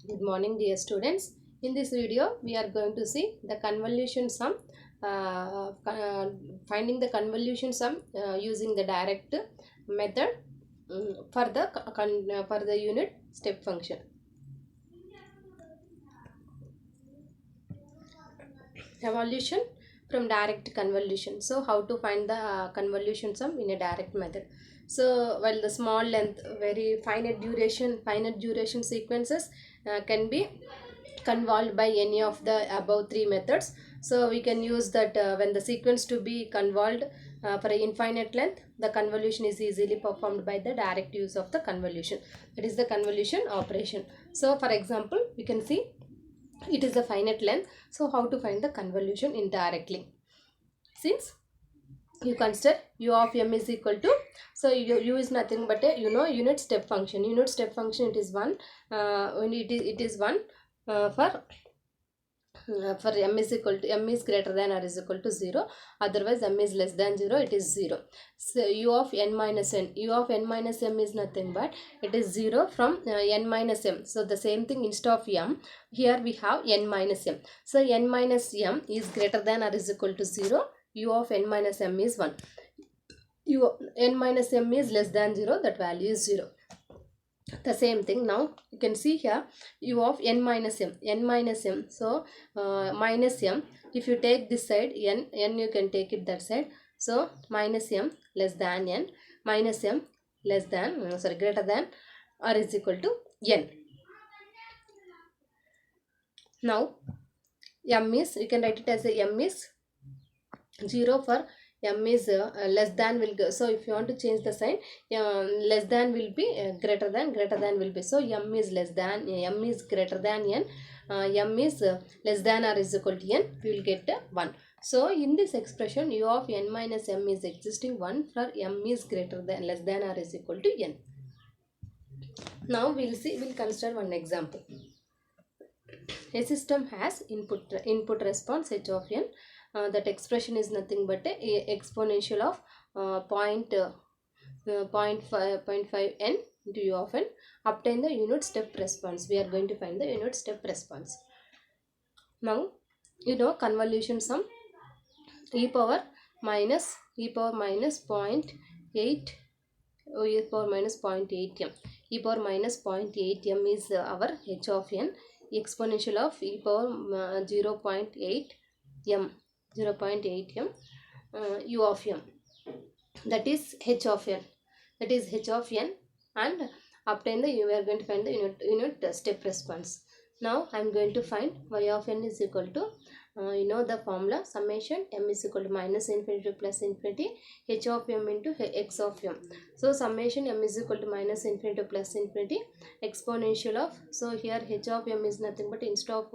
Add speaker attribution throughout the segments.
Speaker 1: Good morning, dear students. In this video, we are going to see the convolution sum, finding the convolution sum using the direct method for the unit step function. Evolution from direct convolution. So, how to find the convolution sum in a direct method? So, while the small length, very finite duration sequences can be convolved by any of the above three methods. So we can use that when the sequence to be convolved for an infinite length, the convolution is easily performed by the direct use of the convolution. That is the convolution operation. So for example, we can see it is a finite length. So how to find the convolution indirectly? Since you consider u of m is equal to, so u is nothing but a unit step function. Unit step function, it is one when it is one for m is equal to m is greater than or is equal to 0, otherwise m is less than 0, it is 0. So u of n minus n, u of n minus m is nothing but it is 0 from n minus m. So the same thing, instead of m, here we have n minus m. So n minus m is greater than or is equal to 0, u of n minus m is 1. U n minus m is less than 0, that value is 0. The same thing, now you can see here u of n minus m. So minus m, if you take this side, n you can take it that side. So minus m less than n, minus m less than greater than or is equal to n. Now m is, you can write it as a m is 0 for m is less than will go. So if you want to change the sign, less than will be greater than will be. So m is less than, m is greater than n, m is less than or is equal to n, we will get 1. So in this expression, u of n minus m is existing 1 for m is greater than, less than or is equal to n. Now we'll consider one example. A system has input response h of n. That expression is nothing but a exponential of 0.5 n into u of n. Obtain the unit step response. We are going to find the unit step response. Now convolution sum e power minus 0.8 e power minus 0.8 m. E power minus 0.8 m is our h of n. Exponential of e power 0.8 m, u of m, that is h of n, and obtain the, we are going to find the unit step response. Now I am going to find y of n is equal to the formula, summation m is equal to minus infinity to plus infinity h of m into x of m. So summation m is equal to minus infinity to plus infinity exponential of, so here h of m is nothing but instead of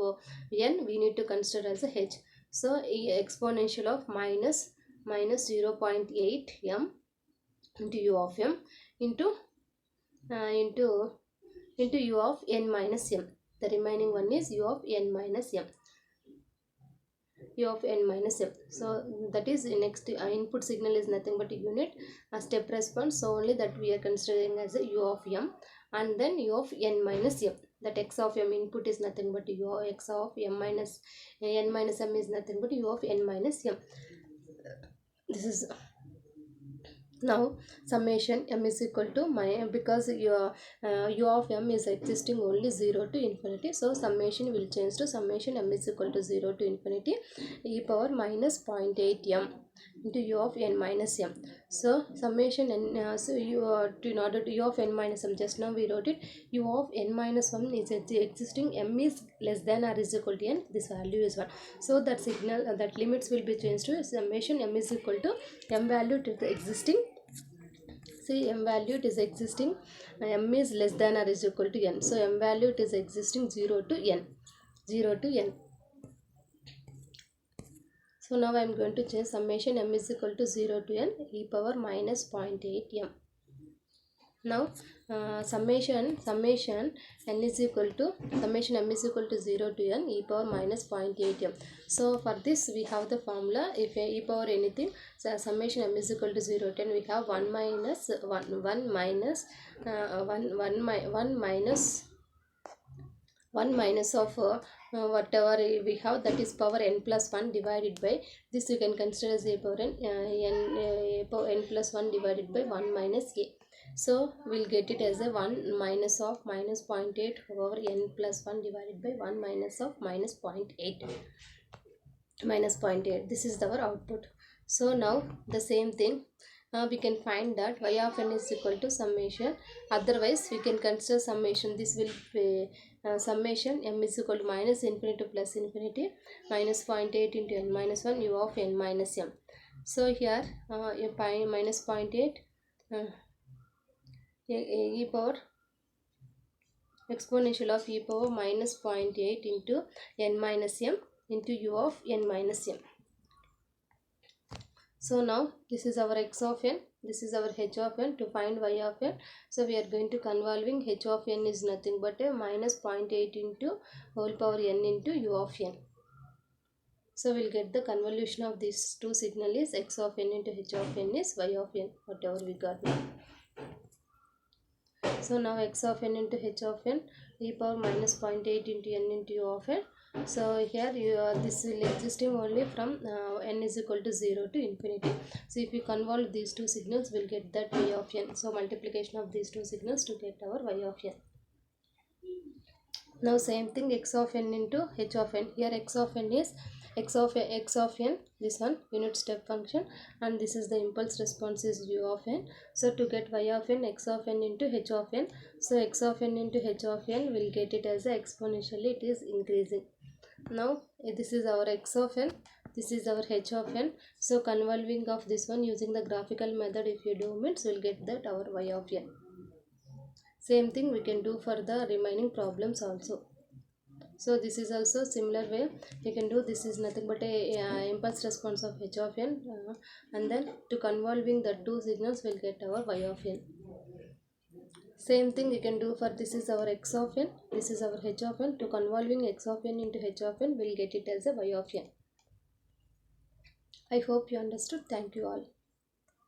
Speaker 1: n we need to consider as a h. So exponential of minus 0.8 m into u of m into u of n minus m. The remaining one is u of n minus m. U of n minus m. So that is next input signal is nothing but a unit step response. So only that we are considering as a u of m, and then u of n minus m. That x of m input is nothing but u of x of m minus n minus m is nothing but u of n minus m. This is now summation m is equal to because u of m is existing only 0 to infinity, so summation will change to summation m is equal to 0 to infinity e power minus 0.8 m into u of n minus m. So summation n, so in order to u of n minus m, just now we wrote it, u of n minus 1 is existing, m is less than or is equal to n, this value is 1. So that signal that limits will be changed to summation m is equal to m value to the existing. See, m value it is existing, m is less than or is equal to n. So m value it is existing 0 to n. So now I am going to change summation m is equal to 0 to n e power minus 0.8 m. Now summation n is equal to, summation m is equal to 0 to n e power minus 0.8 m. So for this we have the formula, if e power anything, so summation m is equal to 0 to n, we have 1 minus 1 minus 1 minus of whatever we have, that is power n plus 1 divided by this, you can consider as a power n plus 1 divided by 1 minus a. So we'll get it as a 1 minus of minus 0.8 over n plus 1 divided by 1 minus of minus 0.8 minus 0.8. This is our output. So now the same thing, we can find that y of n is equal to summation. Otherwise we can consider summation. This will be summation m is equal to minus infinity to plus infinity minus 0.8 into n minus 1 u of n minus m. So here minus 0.8 e power exponential of e power minus 0.8 into n minus m into u of n minus m. So now this is our x of n, this is our h of n. To find y of n, so we are going to convolving h of n is nothing but a minus 0.8 into whole power n into u of n. So we'll get the convolution of these two signal is x of n into h of n is y of n, whatever we got now. So now x of n into h of n e power minus 0.8 into n into u of n. So here this will existing only from n is equal to 0 to infinity. So if you convolve these two signals, we'll get that y of n. So multiplication of these two signals to get our y of n. Now same thing, x of n into h of n. Here x of n is x of n, this one unit step function, and this is the impulse response is u of n. So to get y of n, x of n into h of n. So x of n into h of n, will get it as a exponentially, it is increasing. Now this is our x of n, this is our h of n. So convolving of this one using the graphical method, if you do means, we'll get that our y of n. Same thing we can do for the remaining problems also. So this is also similar way you can do. This is nothing but a impulse response of h of n, and then to convolving the two signals, will get our y of n. Same thing you can do for this is our x of n, this is our h of n. To convolving x of n into h of n, will get it as a y of n. I hope you understood. Thank you all.